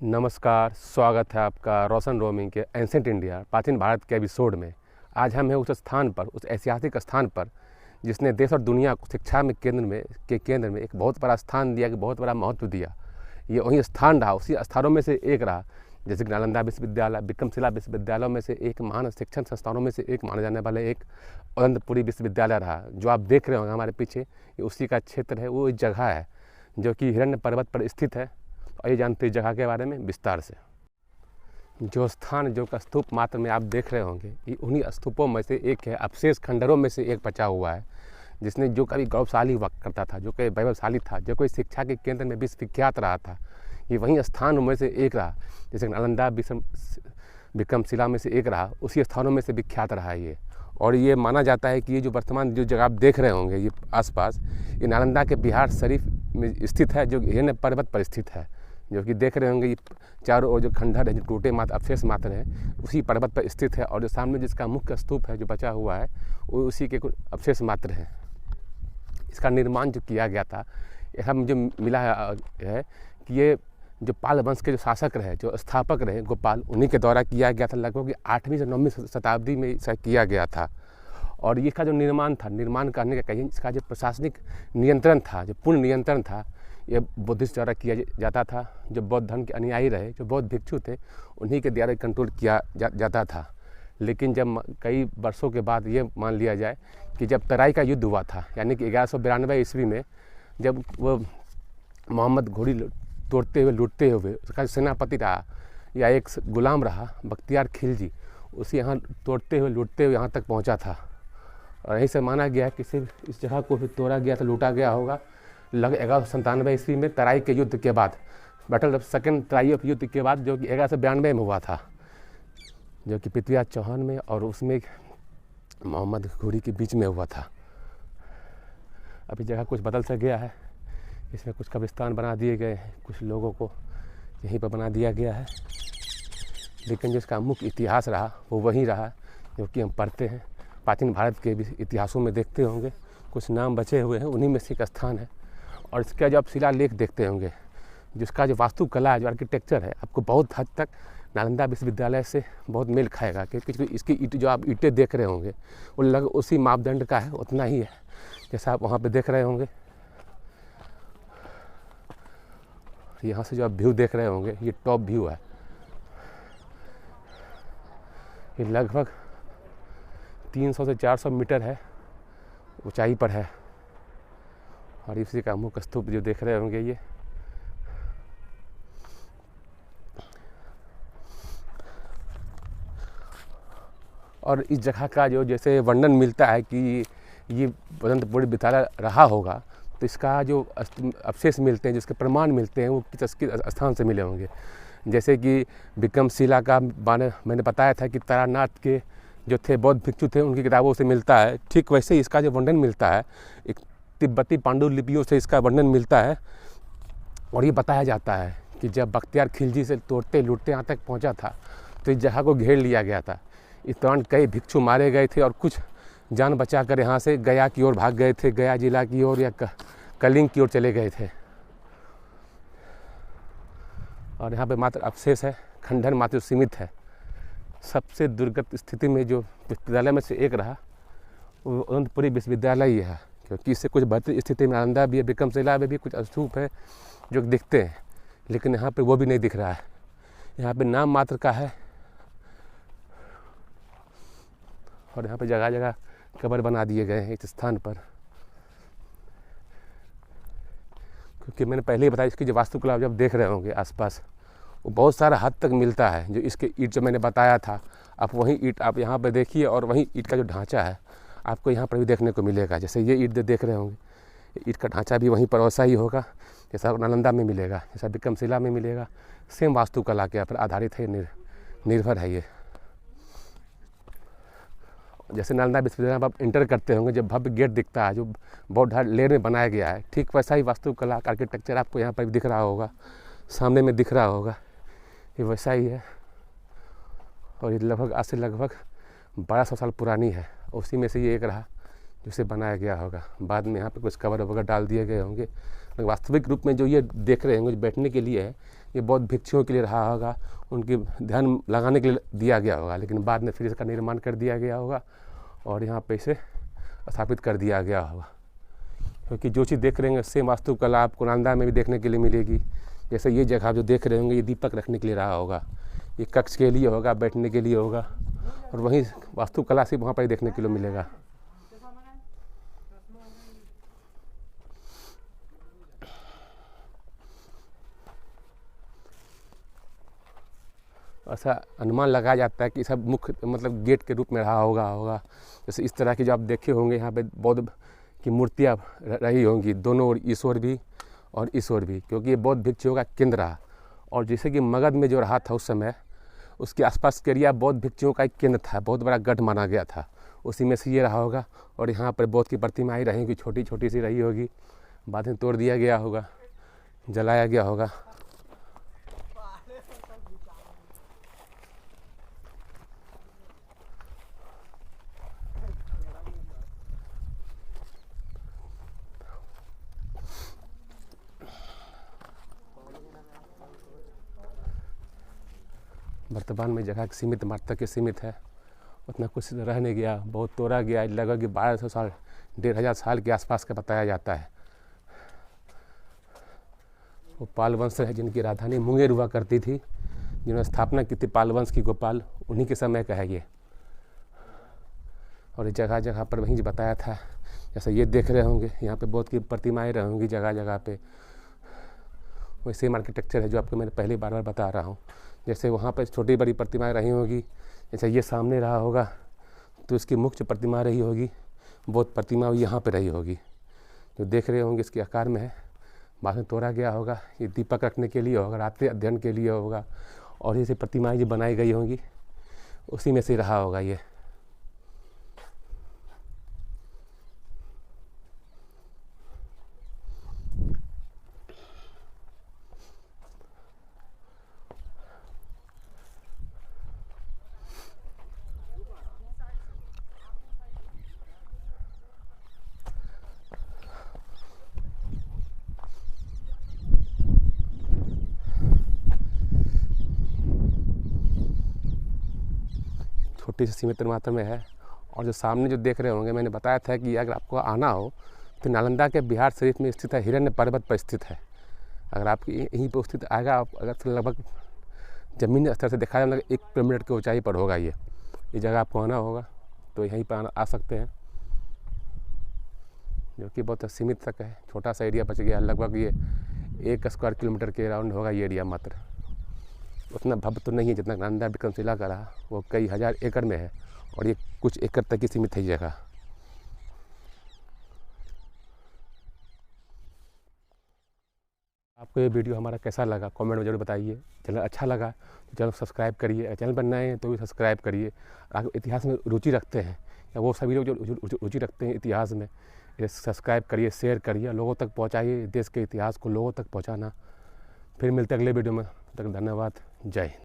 नमस्कार, स्वागत है आपका रोशन रोमिंग के एंसेंट इंडिया प्राचीन भारत के एपिसोड में। आज हम हैं उस स्थान पर, उस ऐतिहासिक स्थान पर जिसने देश और दुनिया को शिक्षा में केंद्र में एक बहुत बड़ा स्थान दिया, कि बहुत बड़ा महत्व दिया। ये वही स्थान रहा, उसी स्थानों में से एक रहा। जैसे कि नालंदा विश्वविद्यालय, विक्रमशिला विश्वविद्यालयों में से एक, महान शिक्षण संस्थानों में से एक माने जाने वाले एक अनंतपुरी विश्वविद्यालय रहा। जो आप देख रहे होंगे हमारे पीछे, ये उसी का क्षेत्र है, वो जगह है जो कि हिरण्य पर्वत पर स्थित है। आइए जानते हैं जगह के बारे में विस्तार से। जो स्थान, जो स्तूप मात्र में आप देख रहे होंगे, ये उन्हीं स्तूपों में से एक है, अवशेष खंडरों में से एक बचा हुआ है, जिसने जो कभी गौरवशाली हुआ करता था, जो कभी वैभवशाली था, जो कोई शिक्षा के केंद्र में विश्वविख्यात रहा था। ये वहीं स्थान में से एक रहा। जैसे नालंदा विक्रमशिला में से एक रहा, उसी स्थानों में से विख्यात रहा ये। और ये माना जाता है कि ये जो वर्तमान जो जगह आप देख रहे होंगे, ये आसपास, ये नालंदा के बिहार शरीफ में स्थित है, जो हिरण्य पर्वत पर स्थित है। जो कि देख रहे होंगे, ये चारों ओर जो खंडहर है, जो टूटे मात्र अवशेष मात्र है, उसी पर्वत पर स्थित है। और जो सामने जिसका मुख्य स्तूप है जो बचा हुआ है, वो उसी के कुछ अवशेष मात्र हैं। इसका निर्माण जो किया गया था, यह मुझे मिला है कि ये जो पाल वंश के जो शासक रहे, जो स्थापक रहे गोपाल, उन्हीं के द्वारा किया गया था। लगभग 8वीं से 9वीं शताब्दी में इसे किया गया था। और ये का जो निर्माण था, निर्माण करने का कहीं इसका जो प्रशासनिक नियंत्रण था, जो पूर्ण नियंत्रण था, ये बुद्धिस्ट द्वारा किया जाता था। जो बौद्ध धर्म के अनुयायी रहे, जो बौद्ध भिक्षु थे, उन्हीं के द्वारा कंट्रोल किया जाता था। लेकिन जब कई वर्षों के बाद ये मान लिया जाए कि जब तराई का युद्ध हुआ था, यानी कि 1192 ईस्वी में, जब वो मोहम्मद घोड़ी तोड़ते हुए लूटते हुए उसका सेनापति रहा या एक गुलाम रहा, बख्तियार खिलजी, उसे यहाँ तोड़ते हुए लूटते हुए यहाँ तक पहुँचा था। और यहीं से माना गया कि सिर्फ इस जगह को भी तोड़ा गया था, लूटा गया होगा लगभग 1197 ईस्वी में, तराई के युद्ध के बाद, battle of second Terai of युद्ध के बाद, जो कि 1192 में हुआ था, जो कि पृथ्वीराज चौहान में और उसमें मोहम्मद घोरी के बीच में हुआ था। अभी जगह कुछ बदल सा गया है, इसमें कुछ कब्रिस्तान बना दिए गए हैं, कुछ लोगों को यहीं पर बना दिया गया है। लेकिन जो इसका मुख्य इतिहास रहा वो वहीं रहा, जो कि हम पढ़ते हैं प्राचीन भारत के भी इतिहासों में देखते होंगे, कुछ नाम बचे हुए हैं, उन्हीं में से एक स्थान है। और इसका जो आप शिलालेख देखते होंगे, जिसका जो वास्तुकला है, जो आर्किटेक्चर है, आपको बहुत हद तक नालंदा विश्वविद्यालय से बहुत मेल खाएगा। क्योंकि इसकी ईंट, जो आप ईंटें देख रहे होंगे, वो लगभग उसी मापदंड का है, उतना ही है जैसा आप वहाँ पे देख रहे होंगे। यहाँ से जो आप व्यू देख रहे होंगे, ये टॉप व्यू है। ये लगभग 300 से 400 मीटर है ऊंचाई पर है। और इसी का मुख्य स्तूप जो देख रहे होंगे, ये और इस जगह का जो जैसे वर्णन मिलता है कि ये अनंतपुरी विद्यालय रहा होगा, तो इसका जो अवशेष मिलते हैं, जिसके प्रमाण मिलते हैं, वो किस स्थान से मिले होंगे। जैसे कि विक्रमशिला का मैंने बताया था कि तारानाथ के जो थे बौद्ध भिक्षु थे, उनकी किताबों से मिलता है। ठीक वैसे ही इसका जो वर्णन मिलता है, एक तिब्बती पांडुलिपियों से इसका वर्णन मिलता है। और ये बताया जाता है कि जब बख्तियार खिलजी से तोड़ते लूटते यहाँ तक पहुँचा था, तो इस जगह को घेर लिया गया था। इस दौरान कई भिक्षु मारे गए थे और कुछ जान बचा कर यहाँ से गया की ओर भाग गए थे, गया जिला की ओर या कलिंग की ओर चले गए थे। और यहाँ पे मात्र अवशेष है, खंडहर मात्र सीमित है। सबसे दुर्गत स्थिति में जो विश्वविद्यालय में से एक रहा, वो अनंतपुरी विश्वविद्यालय ही है। क्योंकि इससे कुछ बेहतर स्थिति में नालंदा भी है, विक्रमशिला में भी कुछ स्तूप है जो दिखते हैं, लेकिन यहाँ पे वो भी नहीं दिख रहा है। यहाँ पे नाम मात्र का है। और यहाँ पे जगह जगह कब्र बना दिए गए हैं इस स्थान पर। क्योंकि मैंने पहले ही बताया, इसकी जो वास्तुकला जब देख रहे होंगे आसपास, वो बहुत सारा हद तक मिलता है। जो इसके ईंट जो मैंने बताया था, आप वही ईंट आप यहाँ पे देखिए, और वही ईंट का जो ढांचा है आपको यहाँ पर भी देखने को मिलेगा। जैसे ये ईंट देख रहे होंगे, ईंट का ढांचा भी वहीं पर वैसा ही होगा जैसा नालंदा में मिलेगा, जैसा विक्रमशिला में मिलेगा। सेम वास्तुकला के पर आधारित है, निर्भर है ये। जैसे नालंदा विश्वविद्यालय में आप इंटर करते होंगे, जब भव्य गेट दिखता है, जो बौद्ध लेयर में बनाया गया है, ठीक वैसा ही वास्तुकला आर्किटेक्चर आपको यहाँ पर भी दिख रहा होगा, सामने में दिख रहा होगा। ये वैसा ही है। और ये लगभग आज से लगभग 1200 साल पुरानी है। उसी में से ये एक रहा जिसे बनाया गया होगा। बाद में यहाँ पे कुछ कवर वगैरह डाल दिए गए होंगे, वास्तविक रूप में जो ये देख रहे हैं जो बैठने के लिए है, ये बौद्ध भिक्षुओं के लिए रहा होगा, उनके ध्यान लगाने के लिए दिया गया होगा, लेकिन बाद में फिर इसका निर्माण कर दिया गया होगा और यहाँ पे इसे स्थापित कर दिया गया होगा। क्योंकि जो चीज़ देख रहे हैं सेम वास्तुकला आपको नालंदा में भी देखने के लिए मिलेगी। जैसे ये जगह जो देख रहे होंगे, ये दीपक रखने के लिए रहा होगा, ये कक्ष के लिए होगा, बैठने के लिए होगा, और वहीं वास्तुकला से वहाँ पर देखने के लिए मिलेगा। ऐसा अनुमान लगाया जाता है कि सब मुख्य मतलब गेट के रूप में रहा होगा। जैसे इस तरह की जो आप देखे होंगे यहाँ पे बौद्ध की मूर्तियाँ रही होंगी, दोनों ओर ईश्वर भी और ईश्वर भी, क्योंकि ये बौद्ध भिक्षुओं का केंद्र रहा। और जैसे कि मगध में जो रहा था उस समय, उसके आसपास का एरिया बौद्ध भिक्षुओं का एक केंद्र था, बहुत बड़ा गढ़ माना गया था, उसी में से ये रहा होगा। और यहाँ पर बौद्ध की प्रतिमाएँ रहेंगी, छोटी छोटी सी रही होगी, बाद में तोड़ दिया गया होगा, जलाया गया होगा। वर्तमान में जगह सीमित मात्रा के सीमित है, उतना कुछ रह नहीं गया, बहुत तोड़ा गया। लगभग 1200 साल 1500 साल के आसपास का बताया जाता है। वो पाल वंश है जिनकी राजधानी मुंगेर हुआ करती थी, जिन्होंने स्थापना की थी पाल वंश की, गोपाल, उन्हीं के समय का है ये। और जगह जगह पर वहीं बताया था, जैसे ये देख रहे होंगे यहाँ पे बौद्ध की प्रतिमाएँ रहेंगी जगह जगह पे। वही सेम आर्किटेक्चर है जो आपको मैंने पहले बार बता रहा हूँ। जैसे वहाँ पर छोटी बड़ी प्रतिमाएँ रही होगी, जैसे ये सामने रहा होगा तो इसकी मुख्य प्रतिमा रही होगी, बौद्ध प्रतिमा यहाँ पे रही होगी, जो देख रहे होंगे इसके आकार में है। बाद में तोड़ा गया होगा, ये दीपक रखने के लिए होगा, रात्रि अध्ययन के लिए होगा, और ये प्रतिमाएँ जो बनाई गई होंगी उसी में से रहा होगा ये। छोटी सी सीमित मात्रा में है। और जो सामने जो देख रहे होंगे, मैंने बताया था कि अगर आपको आना हो तो नालंदा के बिहार शरीफ में स्थित है, हिरण्य पर्वत पर स्थित है। अगर आप यहीं पर स्थित आएगा, आप अगर तो लगभग ज़मीन स्तर से देखा जाए लगभग 1 किलोमीटर की ऊंचाई पर होगा ये जगह आपको आना होगा, तो यहीं पर आ सकते हैं, जो कि बहुत सीमित तक है। छोटा सा एरिया बच गया, लगभग ये 1 स्क्वायर किलोमीटर के राउंड होगा ये एरिया मात्र। उतना भव्य तो नहीं है जितना नालंदा विक्रमशिला का रहा, वो कई हज़ार एकड़ में है, और ये कुछ एकड़ तक ही सीमित है जगह। आपको ये वीडियो हमारा कैसा लगा कमेंट में जरूर बताइए। चैनल अच्छा लगा तो चैनल सब्सक्राइब करिए, चैनल पर नए हैं तो भी सब्सक्राइब करिए। आप इतिहास में रुचि रखते हैं, या वो सभी लोग जो रुचि रखते हैं इतिहास में, ये सब्सक्राइब करिए, शेयर करिए, लोगों तक पहुँचाइए। देश के इतिहास को लोगों तक पहुँचाना। फिर मिलते हैं अगले वीडियो में, तब तक धन्यवाद, जय हिंद।